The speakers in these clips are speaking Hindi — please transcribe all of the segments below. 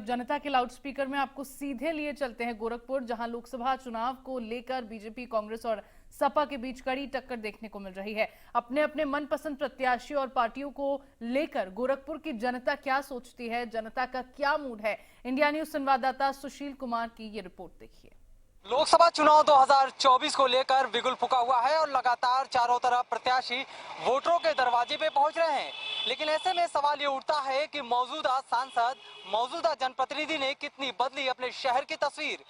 जनता के लाउडस्पीकर में आपको सीधे लिए चलते हैं गोरखपुर, जहां लोकसभा चुनाव को लेकर बीजेपी, कांग्रेस और सपा के बीच कड़ी टक्कर देखने को मिल रही है। अपने अपने मनपसंद प्रत्याशी और पार्टियों को लेकर गोरखपुर की जनता क्या सोचती है, जनता का क्या मूड है, इंडिया न्यूज संवाददाता सुशील कुमार की ये रिपोर्ट देखिए। लोकसभा चुनाव 2024 को लेकर बिगुल फूका हुआ है और लगातार चारों तरफ प्रत्याशी वोटरों के दरवाजे पे पहुंच रहे हैं। लेकिन ऐसे में सवाल ये उठता है कि मौजूदा सांसद, मौजूदा जनप्रतिनिधि ने कितनी बदली अपने शहर की तस्वीर।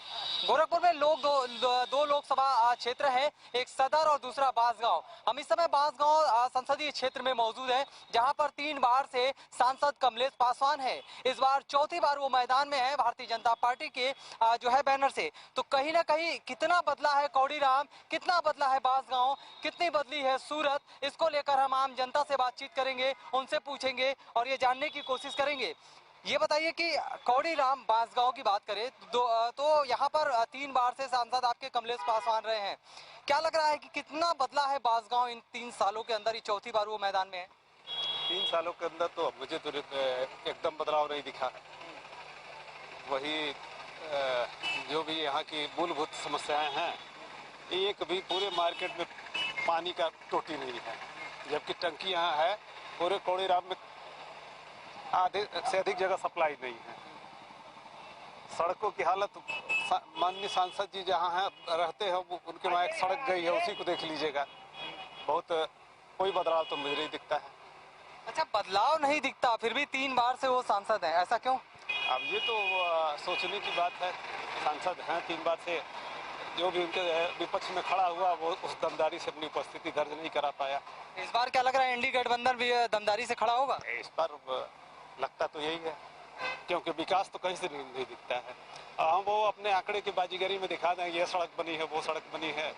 गोरखपुर में दो लोकसभा क्षेत्र है, एक सदर और दूसरा बांसगांव। हम इस समय बांसगांव संसदीय क्षेत्र में मौजूद है, जहां पर 3 बार से सांसद कमलेश पासवान है। इस बार चौथी बार वो मैदान में है भारतीय जनता पार्टी के जो है बैनर से। तो कहीं ना कहीं कितना बदला है कौड़ीराम, कितना बदला है बांसगांव, कितनी बदली है सूरत, इसको लेकर हम आम जनता से बातचीत करेंगे, उनसे पूछेंगे और ये जानने की कोशिश करेंगे। ये बताइए कि कौड़ीराम, बांसगांव की बात करें तो यहाँ पर 3 बार से सांसद आपके कमलेश पासवान रहे हैं। क्या लग रहा है कि कितना बदला है बांसगांव इन 3 सालों के अंदर? ये चौथी बार वो मैदान में है। 3 सालों के अंदर तो मुझे तो एकदम बदलाव नहीं दिखा। वही जो भी यहाँ की मूलभूत समस्याएं हैं, एक भी पूरे मार्केट में पानी का टोटी नहीं है, जबकि टंकी यहाँ है। पूरे कौड़ीराम में आधे से अधिक जगह सप्लाई नहीं है। सड़कों की हालत, माननीय सांसद जी जहाँ हैं रहते हैं, उनके वहाँ एक सड़क गई है, उसी को देख लीजिएगा। बहुत कोई बदलाव तो मुझे नहीं दिखता है। अच्छा, बदलाव नहीं दिखता, फिर भी 3 बार से वो सांसद हैं, ऐसा क्यों? अब ये तो सोचने की बात है। सांसद हैं 3 बार से, जो भी उनके विपक्ष में खड़ा हुआ वो उस दमदारी से अपनी उपस्थिति दर्ज नहीं करा पाया। इस बार क्या लग रहा है, एनडीए गठबंधन भी दमदारी से खड़ा होगा? इस बार लगता तो यही है, क्योंकि विकास तो कहीं से नहीं दिखता है। हम वो अपने आंकड़े की बाजीगरी में दिखा दें, ये सड़क बनी है, वो सड़क बनी है,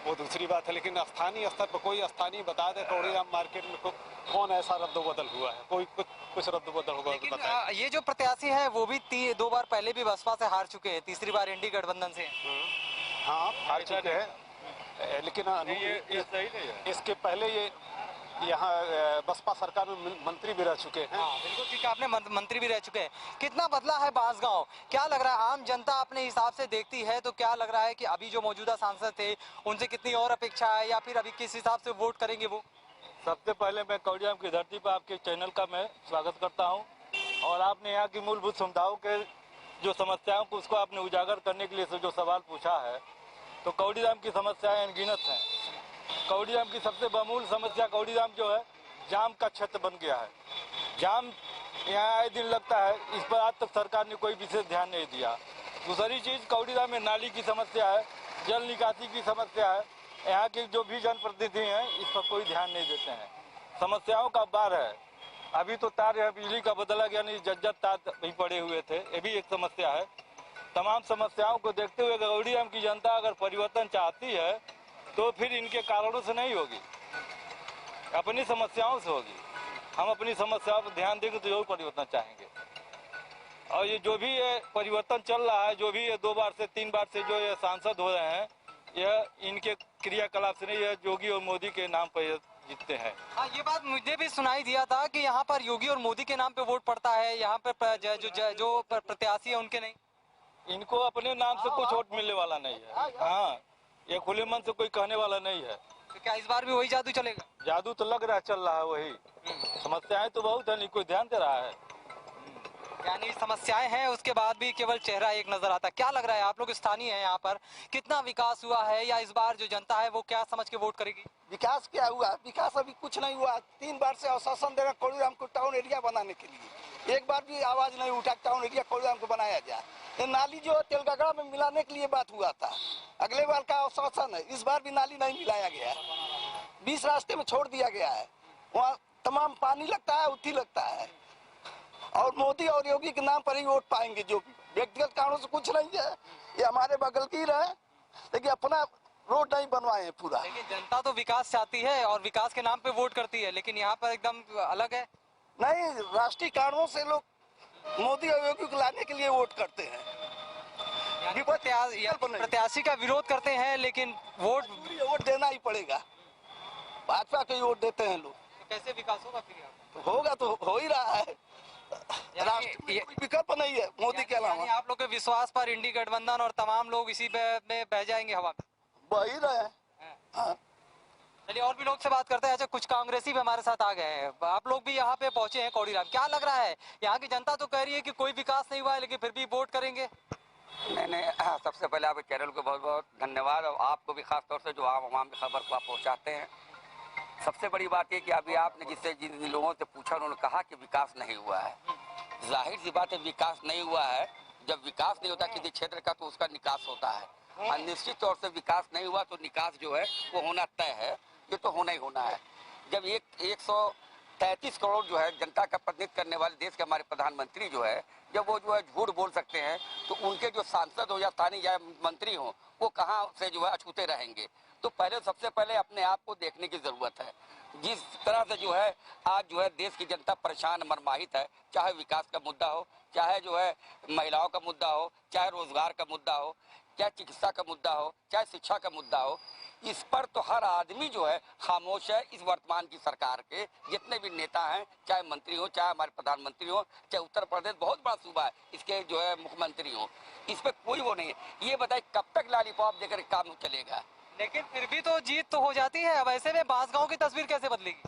वो दूसरी बात है। लेकिन स्थानीय स्तर पर कोई स्थानीय बता दे कौड़ीराम मार्केट में कौन ऐसा रद्द-बदल हुआ है, कोई कुछ रद्द-बदल हुआ है तो बताएं। ये जो प्रत्याशी है वो भी 2 बार पहले भी बसपा से हार चुके हैं, तीसरी बार एनडीए गठबंधन से। हाँ, हार चुके हैं, लेकिन इसके पहले ये यहाँ बसपा सरकार में मंत्री भी रह चुके हैं। हाँ, बिल्कुल ठीक है, आपने मंत्री भी रह चुके हैं। कितना बदला है बांसगांव? क्या लग रहा है, आम जनता अपने हिसाब से देखती है तो क्या लग रहा है कि अभी जो मौजूदा सांसद थे उनसे कितनी और अपेक्षा है, या फिर अभी किस हिसाब से वोट करेंगे वो? सबसे पहले मैं कौड़ीराम की धरती पर आपके चैनल का मैं स्वागत करता हूं, और आपने यहाँ की मूलभूत समुदायों के जो समस्याओं को उसको आपने उजागर करने के लिए जो सवाल पूछा है, तो कौड़ीराम की समस्याएं अनगिनत हैं। कौड़ीराम की सबसे बमूल समस्या, कौड़ीराम जो है जाम का क्षेत्र बन गया है। जाम यहाँ आए दिन लगता है, इस पर आज तक सरकार ने कोई विशेष ध्यान नहीं दिया। दूसरी चीज़, कौड़ीराम में नाली की समस्या है, जल निकासी की समस्या है। यहाँ के जो भी जनप्रतिनिधि हैं इस पर कोई ध्यान नहीं देते हैं। समस्याओं का बार है। अभी तो तार यहाँ बिजली का बदला गया, नहीं जज्जत तार भी पड़े हुए थे, ये भी एक समस्या है। तमाम समस्याओं को देखते हुए कौड़ीराम की जनता अगर परिवर्तन चाहती है तो फिर इनके कारणों से नहीं होगी, अपनी समस्याओं से होगी। हम अपनी समस्याओं पर ध्यान देंगे तो जरूर परिवर्तन चाहेंगे। और ये जो भी ये परिवर्तन चल रहा है, जो भी ये 2 बार से 3 बार से जो ये सांसद हो रहे हैं, यह इनके क्रियाकलाप से नहीं, यह योगी और मोदी के नाम पर जीतते हैं। हाँ, ये बात मुझे भी सुनाई दिया था कि यहाँ पर योगी और मोदी के नाम पे वोट पड़ता है, यहाँ पर जो प्रत्याशी है उनके नहीं। इनको अपने नाम से कुछ वोट मिलने वाला नहीं है। हाँ, ये खुले मन से कोई कहने वाला नहीं है। तो क्या इस बार भी वही जादू चलेगा? जादू तो लग रहा है चल रहा है वही। समस्याएं तो बहुत है, नहीं कोई ध्यान दे रहा है। यानी समस्याएं हैं, उसके बाद भी केवल चेहरा एक नजर आता है। क्या लग रहा है, आप लोग स्थानीय हैं, यहाँ पर कितना विकास हुआ है, या इस बार जो जनता है वो क्या समझ के वोट करेगी? विकास क्या हुआ? विकास अभी कुछ नहीं हुआ। 3 बार से आश्वासन दे रहा कौड़ीराम को टाउन एरिया बनाने के लिए, एक बार भी आवाज नहीं उठा टाउन एरिया कौड़ीराम को बनाया जाए। ये नाली जो तेलगगड़ा में मिलाने के लिए बात हुआ था, अगले बार का आश्वासन है, इस बार भी नाली नहीं मिलाया गया है। 20 रास्ते में छोड़ दिया गया है, वहाँ तमाम पानी लगता है, उत्ती लगता है। और मोदी और योगी के नाम पर ही वोट पाएंगे, जो व्यक्तिगत कारणों से कुछ नहीं है। ये हमारे बगल की रहे, लेकिन अपना रोड नहीं बनवाए हैं पूरा। लेकिन जनता तो विकास चाहती है और विकास के नाम पे वोट करती है, लेकिन यहाँ पर एकदम अलग है। नहीं, राष्ट्रीय कारणों से लोग मोदी और योगी को लाने के लिए वोट करते हैं। प्रत्याशी का विरोध करते हैं, लेकिन वोट देना ही पड़ेगा। भाजपा को ही वोट देते हैं लोग। तो कैसे विकास होगा फिर? यहाँ तो होगा तो हो ही रहा है। राष्ट्र में कोई विकल्प नहीं है मोदी के अलावा। यानी आप लोग के विश्वास पर इंडी गठबंधन और तमाम लोग इसी में बह जाएंगे हवा में। वही रहे। हाँ। चलिए और भी लोग से बात करते हैं। अच्छा, कुछ कांग्रेसी भी हमारे साथ आ गए हैं, आप लोग भी यहाँ पे पहुंचे हैं कौड़ीराम, क्या लग रहा है? यहाँ की जनता तो कह रही है कि कोई विकास नहीं हुआ है, लेकिन फिर भी वोट करेंगे। मैंने सबसे पहले आपके चैनल को बहुत बहुत धन्यवाद, और आपको भी खास तौर से जो आवाम की खबर को आप पहुँचाते हैं। सबसे बड़ी बात है कि अभी आपने जिन लोगों से पूछा उन्होंने कहा कि विकास नहीं हुआ है। जाहिर सी बात है विकास नहीं हुआ है। जब विकास नहीं होता किसी क्षेत्र का तो उसका निकास होता है, और निश्चित तौर से विकास नहीं हुआ तो निकास जो है वो होना तय है, ये तो होना ही होना है। जब 133 करोड़ जो है जनता का प्रतिनिधित्व करने वाले देश के हमारे प्रधानमंत्री जो है, जब वो जो है झूठ बोल सकते हैं तो उनके जो सांसद हो या स्थानीय या मंत्री हो वो कहाँ से जो है अछूते रहेंगे। तो पहले सबसे पहले अपने आप को देखने की जरूरत है। जिस तरह से जो है आज जो है देश की जनता परेशान मरमाहित है, चाहे विकास का मुद्दा हो, चाहे जो है महिलाओं का मुद्दा हो, चाहे रोजगार का मुद्दा हो, चाहे चिकित्सा का मुद्दा हो, चाहे शिक्षा का मुद्दा हो, इस पर तो हर आदमी जो है खामोश है। इस वर्तमान की सरकार के जितने भी नेता हैं, चाहे मंत्री हो, चाहे हमारे प्रधानमंत्री हो, चाहे उत्तर प्रदेश बहुत बड़ा सूबा है इसके जो है मुख्यमंत्री हो, इस पर कोई वो नहीं है। ये बताए कब तक लॉलीपॉप देकर काम चलेगा? लेकिन फिर भी तो जीत तो हो जाती है। अब ऐसे में बांसगांव की तस्वीर कैसे बदलेगी?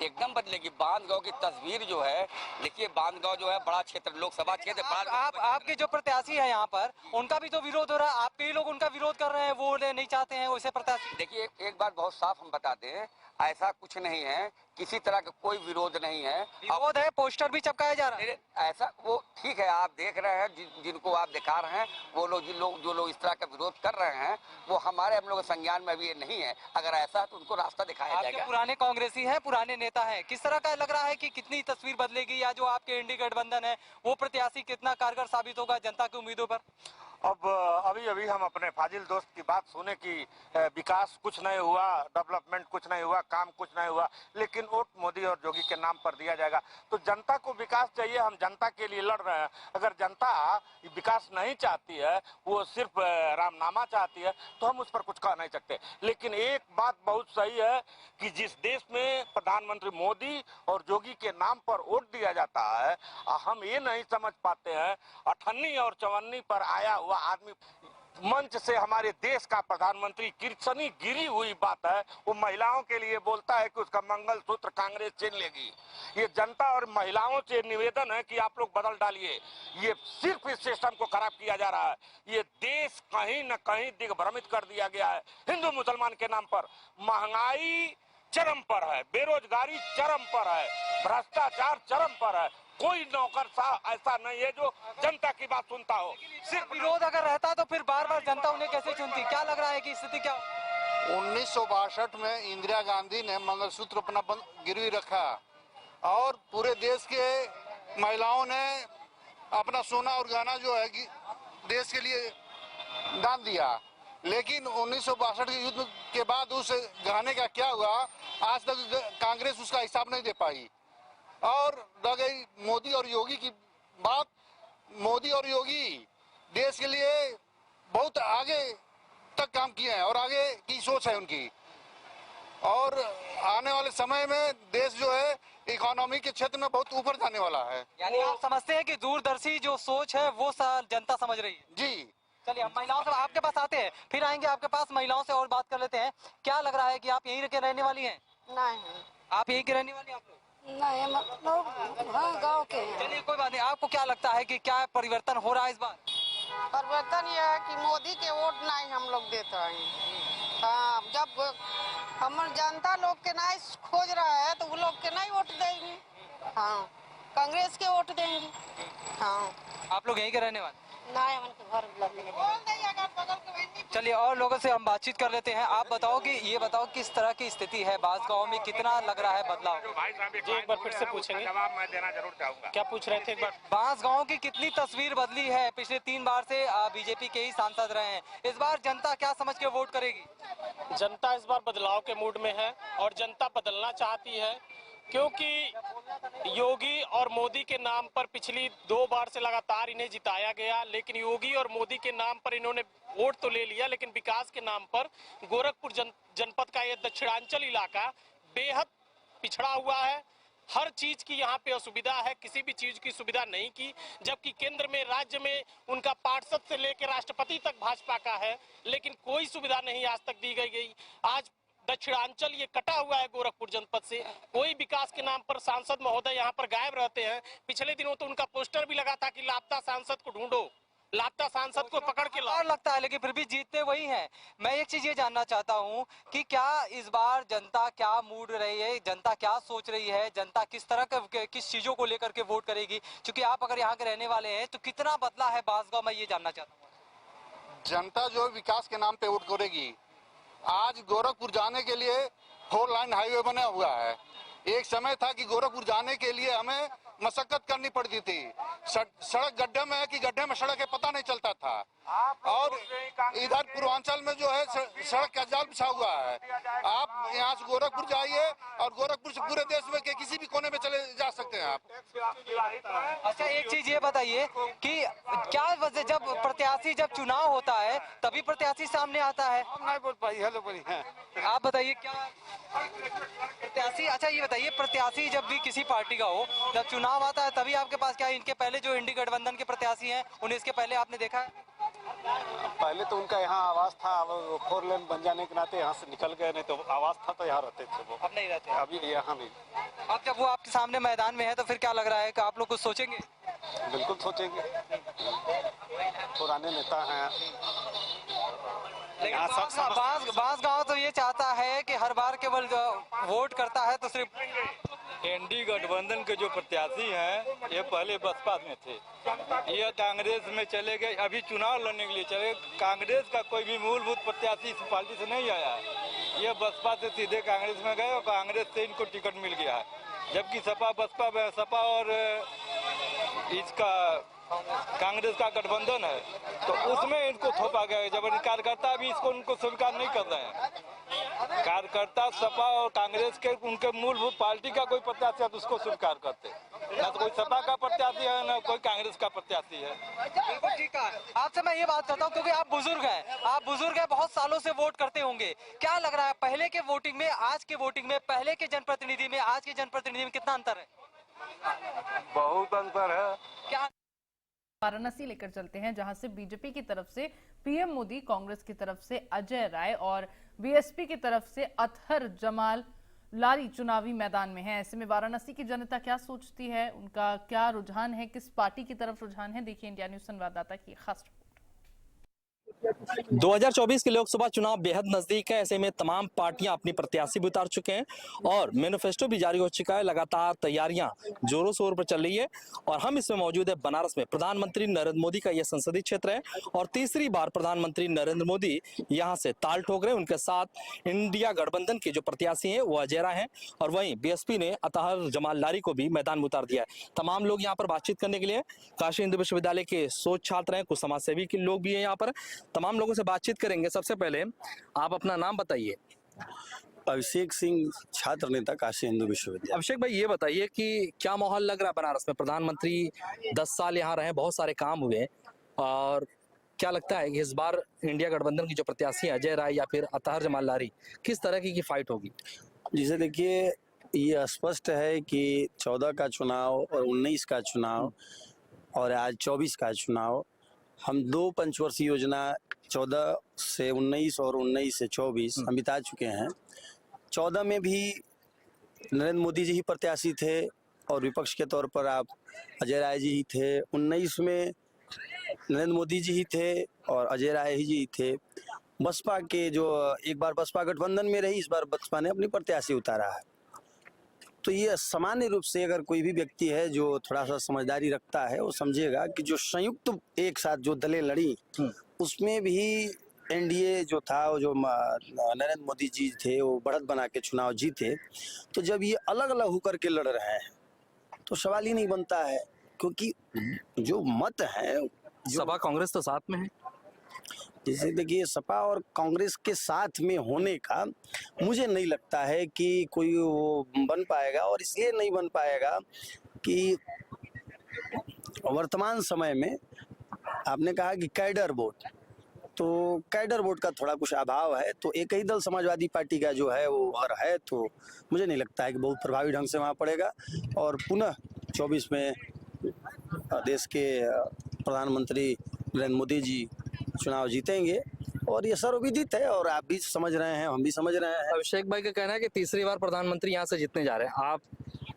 एकदम बदलेगी। बांसगांव की तस्वीर जो है, देखिए बांसगांव जो है बड़ा क्षेत्र, लोकसभा क्षेत्र। आपके जो प्रत्याशी है यहाँ पर, उनका भी तो विरोध हो रहा है, आपके ही लोग उनका विरोध कर रहे हैं, वो नहीं चाहते हैं वैसे प्रत्याशी। देखिए एक बात बहुत साफ हम बता दें, ऐसा कुछ नहीं है, किसी तरह का कोई विरोध नहीं है। विरोध है, पोस्टर भी चिपकाया जा रहा है। ऐसा वो ठीक है, आप देख रहे हैं जिनको आप दिखा रहे हैं, वो लोग जो लोग इस तरह का विरोध कर रहे हैं वो हम लोग संज्ञान में भी ये नहीं है। अगर ऐसा है तो उनको रास्ता दिखाया जाएगा। पुराने कांग्रेसी हैं, पुराने नेता हैं, किस तरह का लग रहा है कि कितनी तस्वीर बदलेगी, या जो आपके इंडी गठबंधन है वो प्रत्याशी कितना कारगर साबित होगा जनता की उम्मीदों पर? अब अभी हम अपने फाजिल दोस्त की बात सुने कि विकास कुछ नहीं हुआ, डेवलपमेंट कुछ नहीं हुआ, काम कुछ नहीं हुआ, लेकिन वोट मोदी और योगी के नाम पर दिया जाएगा। तो जनता को विकास चाहिए, हम जनता के लिए लड़ रहे हैं। अगर जनता विकास नहीं चाहती है, वो सिर्फ रामनामा चाहती है, तो हम उस पर कुछ कह नहीं सकते। लेकिन एक बात बहुत सही है कि जिस देश में प्रधानमंत्री मोदी और योगी के नाम पर वोट दिया जाता है, हम ये नहीं समझ पाते हैं 58 और 54 पर आया हुआ आदमी मंच से हमारे देश का प्रधानमंत्री किरसनी गिरी हुई बात है, वो महिलाओं के लिए बोलता है कि उसका मंगलसूत्र कांग्रेस छीन लेगी। ये जनता और महिलाओं से निवेदन है कि आप लोग बदल डालिए। ये सिर्फ इस सिस्टम को खराब किया जा रहा है। ये देश कहीं न कहीं दिग्भ्रमित कर दिया गया है हिंदू मुसलमान के नाम पर। महंगाई चरम पर है, बेरोजगारी चरम पर है, भ्रष्टाचार चरम पर है। कोई नौकरशाह ऐसा नहीं है जो जनता की बात सुनता हो। सिर्फ विरोध अगर रहता तो फिर बार बार जनता उन्हें कैसे चुनती? क्या लग रहा है कि स्थिति क्या? 1962 में इंदिरा गांधी ने मंगलसूत्र अपना गिरवी रखा और पूरे देश के महिलाओं ने अपना सोना और गहना जो है देश के लिए दान दिया। लेकिन 1962 के युद्ध के बाद उस गहने का क्या हुआ, आज तक कांग्रेस उसका हिसाब नहीं दे पाई। और रह गई मोदी और योगी की बात, मोदी और योगी देश के लिए बहुत आगे तक काम किए हैं और आगे की सोच है उनकी, और आने वाले समय में देश जो है इकोनॉमी के क्षेत्र में बहुत ऊपर जाने वाला है। यानी आप समझते हैं कि दूरदर्शी जो सोच है वो जनता समझ रही है? जी। चलिए हम महिलाओं से आपके पास आते हैं, फिर आएंगे आपके पास, महिलाओं से और बात कर लेते हैं। क्या लग रहा है कि आप यहीं के रहने वाली हैं? नहीं, आप यहीं के रहने वाली आप लोग? नहीं, मतलब हाँ गाँव के हैं। चलिए कोई बात नहीं। आपको क्या लगता है कि क्या परिवर्तन हो रहा है इस बार? परिवर्तन यह है कि मोदी के वोट नहीं हम लोग देते हैं। हाँ, जब हमारे जनता लोग के नहीं खोज रहा है तो वो लोग के नहीं वोट देंगे। हाँ, कांग्रेस के वोट देंगे। हाँ। आप लोग यहीं के रहने वाले? नहीं, घर चलिए और लोगों से हम बातचीत कर लेते हैं। आप बताओ कि ये बताओ किस तरह की स्थिति है बांसगांव में, कितना लग रहा है बदलाव? जी एक बार फिर से पूछेंगे, जवाब मैं देना जरूर चाहूंगा। क्या पूछ रहे थे एक बार? बांसगांव की कितनी तस्वीर बदली है? पिछले 3 बार से बीजेपी के ही सांसद रहे हैं, इस बार जनता क्या समझ के वोट करेगी? जनता इस बार बदलाव के मूड में है और जनता बदलना चाहती है, क्योंकि योगी और मोदी के नाम पर पिछली 2 बार से लगातार इन्हें जिताया गया, लेकिन योगी और मोदी के नाम पर इन्होंने वोट तो ले लिया, लेकिन विकास के नाम पर गोरखपुर जनपद का यह दक्षिणांचल इलाका बेहद पिछड़ा हुआ है। हर चीज की यहाँ पे असुविधा है, किसी भी चीज की सुविधा नहीं की, जबकि केंद्र में, राज्य में उनका पार्षद से लेकर राष्ट्रपति तक भाजपा का है, लेकिन कोई सुविधा नहीं आज तक दी गई। आज दक्षिणांचल ये कटा हुआ है गोरखपुर जनपद से, कोई विकास के नाम पर सांसद महोदय यहाँ पर गायब रहते हैं। पिछले दिनों तो उनका पोस्टर भी लगा था कि लापता सांसद को ढूंढो, लापता सांसद को पकड़ के लाओ। और लगता है लेकिन फिर भी जीतते वही हैं। मैं एक चीज ये जानना चाहता हूँ कि क्या इस बार जनता क्या मूड रही है, जनता क्या सोच रही है, जनता किस तरह के किस चीजों को लेकर के वोट करेगी? क्योंकि आप अगर यहाँ के रहने वाले हैं तो कितना बदला है बांसगांव, मैं ये जानना चाहता हूँ। जनता जो विकास के नाम पे वोट करेगी। आज गोरखपुर जाने के लिए 4 लाइन हाईवे बना हुआ है। एक समय था कि गोरखपुर जाने के लिए हमें मशक्कत करनी पड़ती थी, सड़क गड्ढे में है कि गड्ढे में सड़क है पता नहीं चलता था। और इधर पूर्वांचल में जो है सड़क का जाल बिछा हुआ है। आप यहाँ से गोरखपुर जाइए और गोरखपुर से पूरे देश में के किसी भी कोने में चले जा सकते हैं आप। अच्छा, एक चीज ये बताइए कि क्या वजह, जब प्रत्याशी जब चुनाव होता है तभी प्रत्याशी सामने आता है? हम नहीं बोल पाई, हेलो बोली हैं। आप बताइए क्या प्रत्याशी, अच्छा ये बताइए प्रत्याशी जब भी किसी पार्टी का हो, जब चुनाव आता है तभी आपके पास क्या इनके पहले जो इंडी गठबंधन के प्रत्याशी हैं उन्हें इसके पहले आपने देखा है? पहले तो उनका यहाँ आवास था, अब 4 लेन बन जाने के नाते यहाँ से निकल गए, नहीं तो आवास था तो यहाँ रहते थे वो। अब नहीं रहते? अभी यहाँ नहीं। अब जब वो आपके सामने मैदान में है तो फिर क्या लग रहा है कि आप लोग कुछ सोचेंगे? बिल्कुल सोचेंगे, पुराने नेता हैं। लेकिन बांसगांव तो ये चाहता है कि हर बार केवल वोट करता है तो सिर्फ एनडी गठबंधन के जो प्रत्याशी हैं ये पहले बसपा में थे, ये कांग्रेस में चले गए, अभी चुनाव लड़ने के लिए चले। कांग्रेस का कोई भी मूलभूत प्रत्याशी इस पार्टी से नहीं आया है, ये बसपा से सीधे कांग्रेस में गए और कांग्रेस से इनको टिकट मिल गया है। जबकि सपा और इसका कांग्रेस का गठबंधन है तो उसमें इनको थोपा गया। जब कार्यकर्ता भी इसको उनको स्वीकार नहीं कर रहे हैं। कार्यकर्ता सपा और कांग्रेस के उनके मूलभूत पार्टी का कोई प्रत्याशी है तो उसको स्वीकार करते, ना तो कोई सपा का प्रत्याशी है ना कोई कांग्रेस का प्रत्याशी है। बिल्कुल ठीक है। आपसे मैं ये बात करता हूँ क्योंकि आप बुजुर्ग हैं, बहुत सालों से वोट करते होंगे। क्या लग रहा है पहले के वोटिंग में, आज के वोटिंग में, पहले के जनप्रतिनिधि में, आज के जनप्रतिनिधि में कितना अंतर है? बहुत अंतर है। क्या वाराणसी लेकर चलते हैं जहां से बीजेपी की तरफ से पीएम मोदी, कांग्रेस की तरफ से अजय राय और बीएसपी की तरफ से अतहर जमाल लारी चुनावी मैदान में है। ऐसे में वाराणसी की जनता क्या सोचती है, उनका क्या रुझान है, किस पार्टी की तरफ रुझान है, देखिए इंडिया न्यूज संवाददाता की खास रिपोर्ट। 2024 के लोकसभा चुनाव बेहद नजदीक है। ऐसे में तमाम पार्टियां अपनी प्रत्याशी भी उतार चुके हैं और मैनिफेस्टो भी जारी हो चुका है। लगातार तैयारियां जोरों शोर पर चल रही है और हम इसमें मौजूद है बनारस में। प्रधानमंत्री नरेंद्र मोदी का यह संसदीय क्षेत्र है और तीसरी बार प्रधानमंत्री नरेंद्र मोदी यहां से ताल ठोक रहे हैं। उनके साथ इंडिया गठबंधन के जो प्रत्याशी हैं वो अजय राय हैं और वहीं बीएसपी ने अतहर जमाल लारी को भी मैदान में उतार दिया है। तमाम लोग यहाँ पर बातचीत करने के लिए, काशी हिंदू विश्वविद्यालय के शोध छात्र हैं, कुछ समाजसेवी के लोग भी हैं यहाँ पर। तमाम लोगों से बातचीत करेंगे। सबसे पहले आप अपना नाम बताइए। अभिषेक सिंह, छात्र नेता, काशी हिंदू विश्वविद्यालय। अभिषेक भाई ये बताइए कि क्या माहौल लग रहा है बनारस में? प्रधानमंत्री 10 साल यहाँ रहे, बहुत सारे काम हुए और क्या लगता है कि इस बार इंडिया गठबंधन की जो प्रत्याशी अजय राय या फिर अतहर जमाल लारी, किस तरह की फाइट होगी? जिसे देखिए, ये स्पष्ट है कि 14 का चुनाव और 19 का चुनाव और आज 24 का चुनाव, हम 2 पंचवर्षीय योजना 14 से 19 और 19 से 24 हम बिता चुके हैं। 14 में भी नरेंद्र मोदी जी ही प्रत्याशी थे और विपक्ष के तौर पर आप अजय राय जी ही थे। 19 में नरेंद्र मोदी जी ही थे और अजय राय जी ही थे। बसपा के जो एक बार बसपा गठबंधन में रही, इस बार बसपा ने अपनी प्रत्याशी उतारा है। तो ये सामान्य रूप से अगर कोई भी व्यक्ति है जो थोड़ा सा समझदारी रखता है वो समझेगा कि जो संयुक्त एक साथ जो दलें लड़ी उसमें भी एनडीए जो था, वो जो नरेंद्र मोदी जी थे वो बढ़त बना के चुनाव जीते। तो जब ये अलग अलग होकर के लड़ रहे हैं तो सवाल ही नहीं बनता है, क्योंकि जो मत है, सपा कांग्रेस तो साथ में है। जैसे देखिए, सपा और कांग्रेस के साथ में होने का मुझे नहीं लगता है कि कोई वो बन पाएगा, और इसलिए नहीं बन पाएगा कि वर्तमान समय में आपने कहा कि कैडर वोट, तो कैडर वोट का थोड़ा कुछ अभाव है। तो एक ही दल समाजवादी पार्टी का जो है वो अगर है तो मुझे नहीं लगता है कि बहुत प्रभावी ढंग से वहाँ पड़ेगा। और पुनः 24 में देश के प्रधानमंत्री नरेंद्र मोदी जी चुनाव जीतेंगे और ये सर्वविदित है और आप भी समझ रहे हैं, हम भी समझ रहे हैं। अभिषेक भाई का कहना है कि तीसरी बार प्रधानमंत्री यहाँ से जीतने जा रहे हैं। आप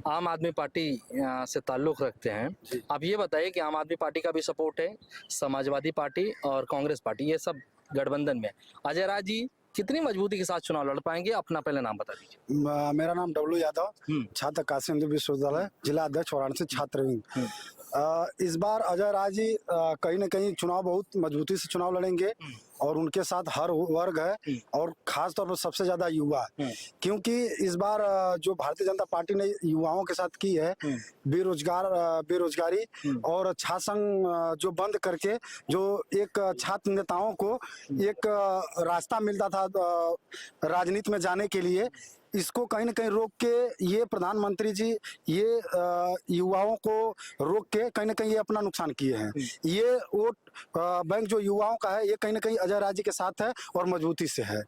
आम आदमी पार्टी से ताल्लुक रखते हैं, आप ये बताइए कि आम आदमी पार्टी का भी सपोर्ट है, समाजवादी पार्टी और कांग्रेस पार्टी ये सब गठबंधन में। अजय राज जी कितनी मजबूती के साथ चुनाव लड़ पाएंगे, अपना पहले नाम बता दीजिए। मेरा नाम डब्लू यादव, छात्र काशी हिंदू विश्वविद्यालय, जिला अध्यक्ष वाराणसी छात्र विंग। इस बार अजय राज जी कहीं न कहीं चुनाव बहुत मजबूती से चुनाव लड़ेंगे और उनके साथ हर वर्ग है और खास तौर पर सबसे ज्यादा युवा, क्योंकि इस बार जो भारतीय जनता पार्टी ने युवाओं के साथ की है, बेरोजगारी और छात्र संघ जो बंद करके जो एक छात्र नेताओं को एक रास्ता मिलता था राजनीति में जाने के लिए, इसको कहीं न कहीं रोक के ये प्रधानमंत्री जी ये युवाओं को रोक के कहीं न कहीं ये अपना नुकसान किए हैं। ये वोट बैंक जो युवाओं का है ये कहीं न कहीं अजय राज जी के साथ है और मजबूती से है।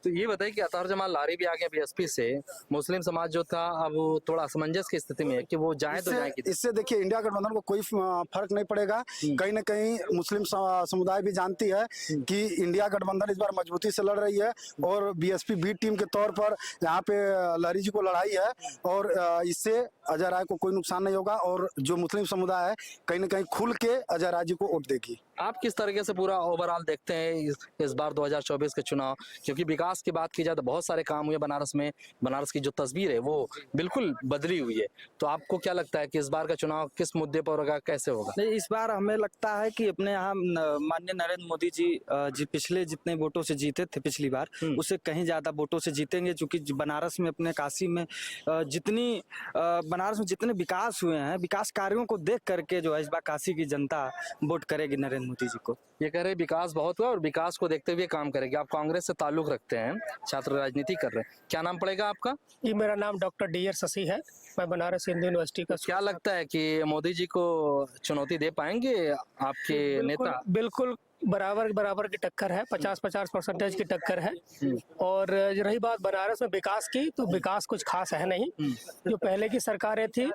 तो ये बताइए कि अतहर जमाल लारी भी आ गया बीएसपी से, मुस्लिम समाज जो था अब वो थोड़ा असमंजस की स्थिति में है कि वो जाए तो जाए किधर। इससे देखिए इंडिया गठबंधन को कोई फर्क नहीं पड़ेगा। कहीं न कहीं मुस्लिम समुदाय भी जानती है कि इंडिया गठबंधन इस बार मजबूती से लड़ रही है और बीएसपी बी टीम के तौर पर यहाँ पे लारी जी को लड़ाई है और इससे अजय राय को कोई नुकसान नहीं होगा और जो मुस्लिम समुदाय है कहीं न कहीं खुल के अजय राय जी को वोट देगी। आप किस तरीके से पूरा ओवरऑल देखते हैं इस बार 2024 के चुनाव, क्योंकि विकास की बात की जाए तो बहुत सारे काम हुए बनारस में, बनारस की जो तस्वीर है वो बिल्कुल बदली हुई है। तो आपको क्या लगता है कि इस बार का चुनाव किस मुद्दे पर होगा, कैसे होगा? नहीं, इस बार हमें लगता है कि अपने यहाँ माननीय नरेंद्र मोदी जी पिछले जितने वोटों से जीते थे पिछली बार उससे कहीं ज्यादा वोटों से जीतेंगे, क्योंकि बनारस में अपने काशी में बनारस में जितने विकास हुए हैं, विकास कार्यों को देख करके जो है इस बार काशी की जनता वोट करेगी नरेंद्र मोदी जी को। ये कह रहे विकास बहुत हुआ और विकास को देखते हुए काम करेगी। आप कांग्रेस से ताल्लुक रखते हैं, छात्र राजनीति कर रहे हैं, क्या नाम पड़ेगा आपका? जी, मेरा नाम डॉक्टर डी.आर. शशि है, मैं बनारस हिंदू यूनिवर्सिटी का। क्या लगता है कि मोदी जी को चुनौती दे पाएंगे आपके नेता? बिल्कुल बराबर की टक्कर है, 50-50% की टक्कर है। और रही बात बनारस में विकास की, तो विकास कुछ खास है नहीं। जो पहले की सरकारें थी,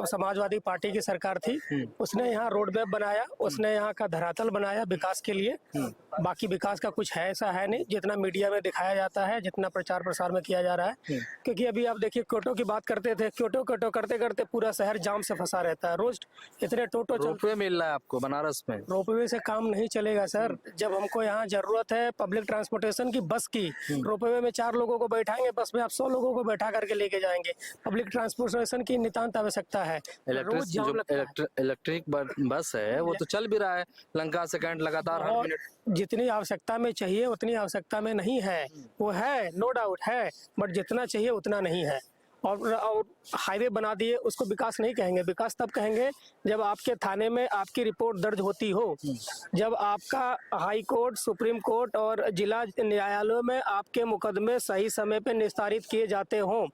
समाजवादी पार्टी की सरकार थी, उसने यहाँ रोड मैप बनाया, उसने यहाँ का धरातल बनाया विकास के लिए। बाकी विकास का कुछ है ऐसा है नहीं जितना मीडिया में दिखाया जाता है, जितना प्रचार प्रसार में किया जा रहा है। क्योंकि अभी आप देखिए क्योटो की बात करते थे, क्योटो करते करते पूरा शहर जाम से फंसा रहता है। रोज इतने टोटो रोपवे मिल रहा है आपको बनारस में? रोपवे से काम नहीं चलेगा सर। जब हमको यहाँ जरूरत है पब्लिक ट्रांसपोर्टेशन की, बस की, रोपवे में 4 लोगों को बैठाएंगे, बस में आप 100 लोगों को बैठा करके लेके जाएंगे। पब्लिक ट्रांसपोर्टेशन की नितांत आवश्यकता है। इलेक्ट्रिक बस है वो तो चल भी रहा है, लंका से कैंट लगातार हर मिनट। जितनी आवश्यकता में चाहिए उतनी आवश्यकता में नहीं है, वो है नो डाउट है, बट जितना चाहिए उतना नहीं है। और हाईवे बना दिए, उसको विकास नहीं कहेंगे। विकास तब कहेंगे जब आपके थाने में आपकी रिपोर्ट दर्ज होती हो, जब आपका हाई कोर्ट, सुप्रीम कोर्ट और जिला न्यायालयों में आपके मुकदमे सही समय पे निस्तारित किए जाते हों।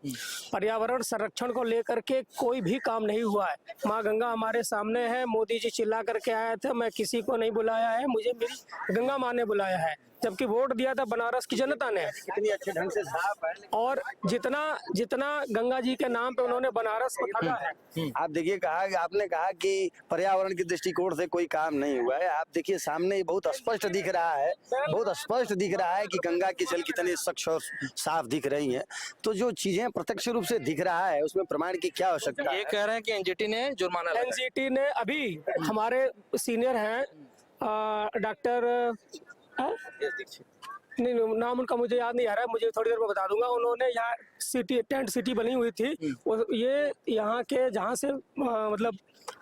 पर्यावरण संरक्षण को लेकर के कोई भी काम नहीं हुआ है। माँ गंगा हमारे सामने है, मोदी जी चिल्ला करके आए थे, मैं किसी को नहीं बुलाया है, मुझे मेरी गंगा माँ ने बुलाया है, जबकि वोट दिया था बनारस की जनता ने। कितनी अच्छे ढंग से साफ है। और जितना गंगा जी के नाम पे उन्होंने बनारस को ठगा है। आप देखिए आपने कहा कि पर्यावरण के दृष्टिकोण से कोई काम नहीं हुआ है। आप देखिए सामने बहुत स्पष्ट दिख रहा है, कि गंगा की जल कितनी स्वच्छ और साफ दिख रही है। तो जो चीजें प्रत्यक्ष रूप से दिख रहा है उसमें प्रमाण की क्या आवश्यकता है? ये कह रहे हैं कि एनजीटी ने जुर्माना लगाया। एनजीटी ने अभी हमारे सीनियर हैं डॉक्टर नहीं, नाम उनका मुझे याद नहीं आ रहा है, मुझे थोड़ी देर में बता दूंगा। उन्होंने यहाँ टेंट सिटी बनी हुई थी, ये यहाँ के जहाँ से मतलब